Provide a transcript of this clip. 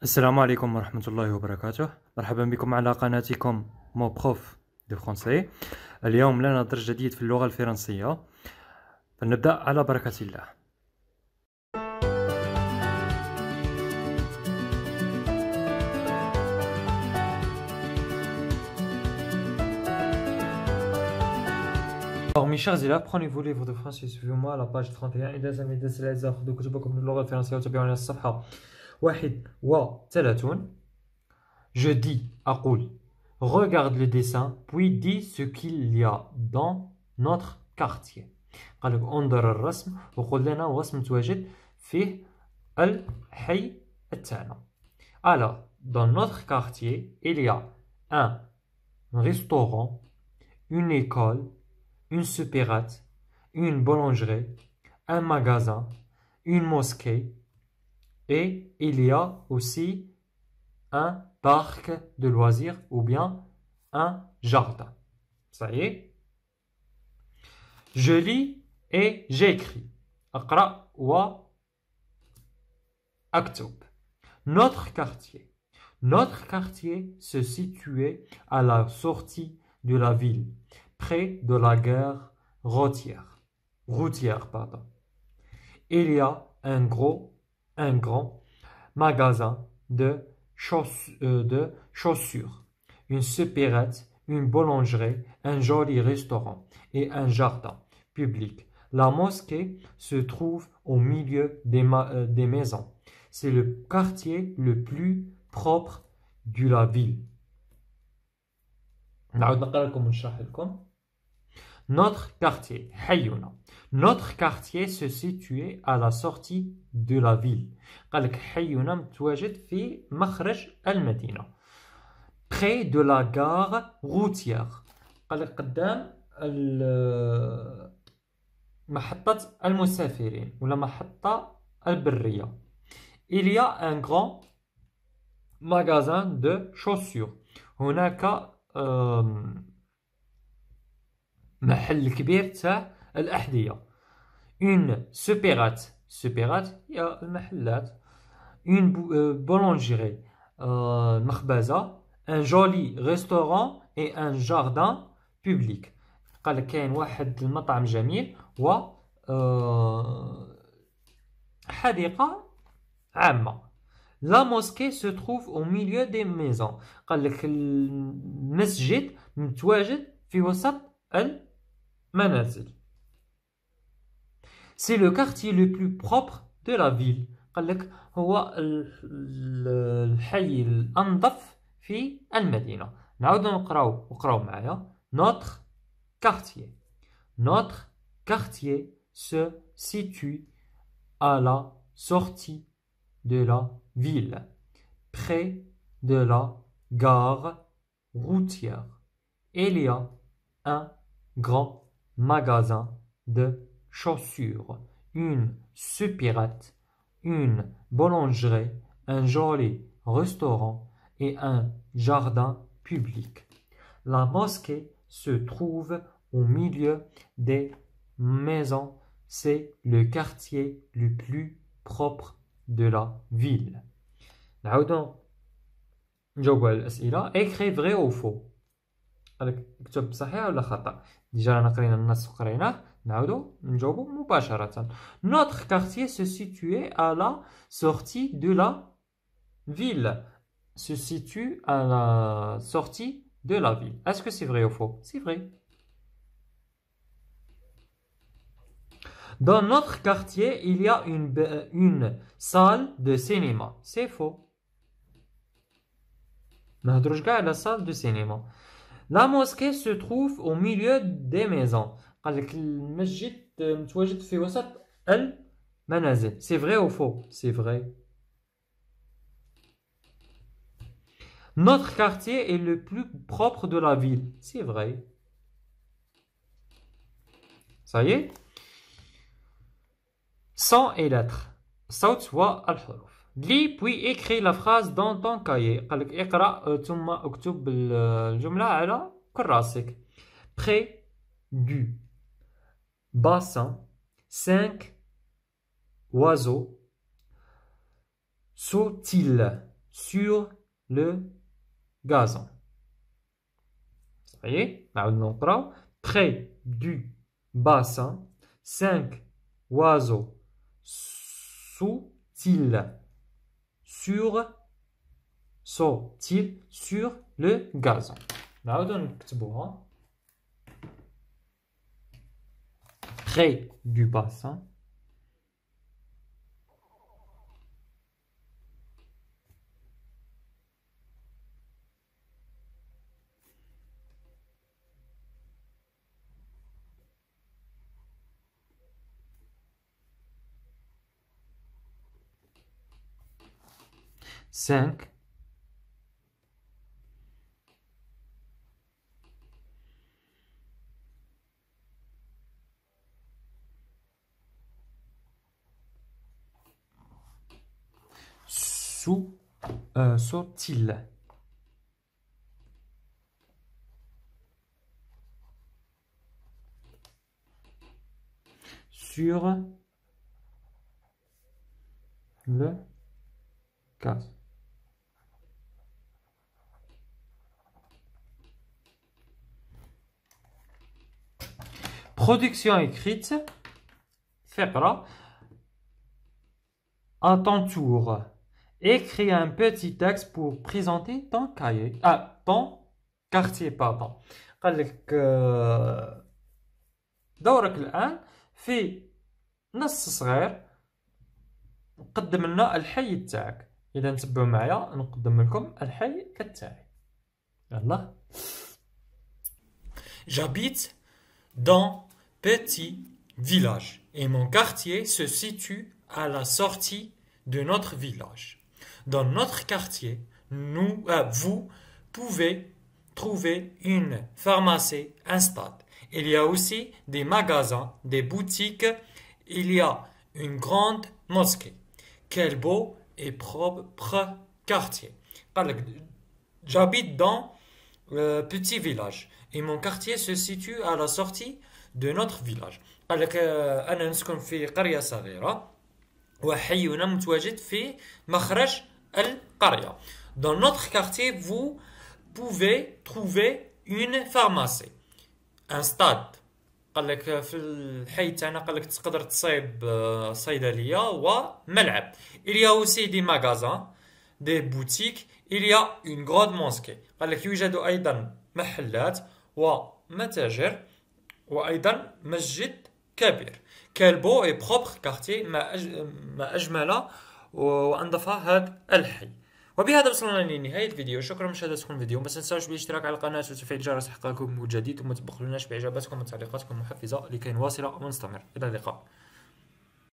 السلام عليكم ورحمة الله وبركاته. مرحبا بكم على قناتكم مو بروف دو فرونسي. اليوم لنا درس جديد في اللغة الفرنسية، فلنبدأ على بركة الله. Alors mes chers élèves, prenez-vous les livres de français, suivez-moi à la page 31. إذا لم يدرس خذوا كتبكم من اللغة الفرنسية وتابعونا الصفحة 31. Je dis, أقول, regarde le dessin, puis dis ce qu'il y a dans notre quartier. قال لك انظر الرسم وقل لنا وصف متواجد فيه الحي التاعنا. Alors, dans notre quartier, il y a un restaurant, une école, une supérette, une boulangerie, un magasin, une mosquée, et il y a aussi un parc de loisirs ou bien un jardin. Ça y est. Je lis et j'écris. أقرأ وأكتب. Notre quartier. Notre quartier se situait à la sortie de la ville, près de la gare routière. Pardon. Il y a un grand magasin de chaussures, une supérette, une boulangerie, un joli restaurant et un jardin public. La mosquée se trouve au milieu des maisons. C'est le quartier le plus propre de la ville. Notre quartier, حينا. Notre quartier se situait à la sortie de la ville. قال لك حينا متواجد في مخرج المدينة. Près de la gare routière. قال لك قدام محطة المسافرين ولا محطة البرية. Il y a un grand magasin de chaussures. هناك محل كبير تاع الأحذية. Une supérette هي المحلات. Une boulangerie مخبزة. Un joli restaurant et un jardin public. قال لك كاين واحد المطعم جميل و حديقة عامة. La mosquée se trouve au milieu des maisons. قال لك المسجد متواجد في وسط المنازل. C'est le quartier le plus propre de la ville. قال لك هو الحي الأنظف في المدينة. نعاود نقراو معايا. Notre quartier se situe à la sortie de la ville, près de la gare routière. Il y a un grand magasin de chaussures, une supérette, une boulangerie, un joli restaurant et un jardin public. La mosquée se trouve au milieu des maisons. C'est le quartier le plus propre de la ville. نعاودو نجاوبو على الأسئلة. Écris vrai ou faux. اكتب صحيح ولا خطأ. ديجا رانا قرينا النص وقريناه. نعاودو نجاوبو مباشرة. Notre quartier se situait à la sortie de la ville. Se situe à la sortie de la ville. Est-ce que c'est vrai ou faux? C'est vrai. Dans notre quartier, il y a une salle de cinéma. C'est faux. نهضروش كاع على salle de cinéma. La mosquée se trouve au milieu des maisons. قال لك المسجد متواجد في وسط المنازل. C'est vrai ou faux? C'est vrai. Notre quartier est le plus propre de la ville. C'est vrai. Ça y est. Sons et lettres. صوت والحروف. Lis puis écris la phrase dans ton cahier. قال لك اقرأ ثم اكتب الجملة على كراسك. Près du bassin, 5 oiseaux sautent-ils sur le gazon. Ça y est, près du bassin, 5 oiseaux sautent-ils sur le gazon. Près du bassin, 5 sautent-ils sur le gazon. Production écrite. فقرة. À ton tour, écris un petit texte pour présenter ton cahier. Ton quartier, pardon. قال لك دورك الآن في نص صغير قدم لنا الحي تاعك. إذا نتبعوا معايا نقدم لكم الحي كالتالي. يلا. J'habite dans petit village et mon quartier se situe à la sortie de notre village. Dans notre quartier, vous pouvez trouver une pharmacie, un stade. Il y a aussi des magasins, des boutiques. Il y a une grande mosquée. Quel beau et propre quartier. J'habite dans le petit village et mon quartier se situe à la sortie de notre village. قال لك أنا نسكن في قرية صغيرة وحينا متواجد في مخرج القرية. Dans notre quartier, vous pouvez trouver une pharmacie, un stade. قال لك في الحي تاعنا قال لك تقدر تصايب صيدلية وملعب. Il y a aussi des magasins, des boutiques. Il y a une grande mosquée. قال لك يوجد أيضا محلات ومتاجر وأيضا مسجد كبير. Quel beau et propre quartier. ما أجمل وأنظف هذا الحي. وبهذا وصلنا لنهاية الفيديو. شكرا لمشاهدتكم الفيديو. ما تنساوش بالاشتراك على القناة وتفعيل الجرس لإحقاقكم جديد وما تبخلوناش بإعجاباتكم وتعليقاتكم المحفزة لكي نواصل ونستمر. إلى اللقاء.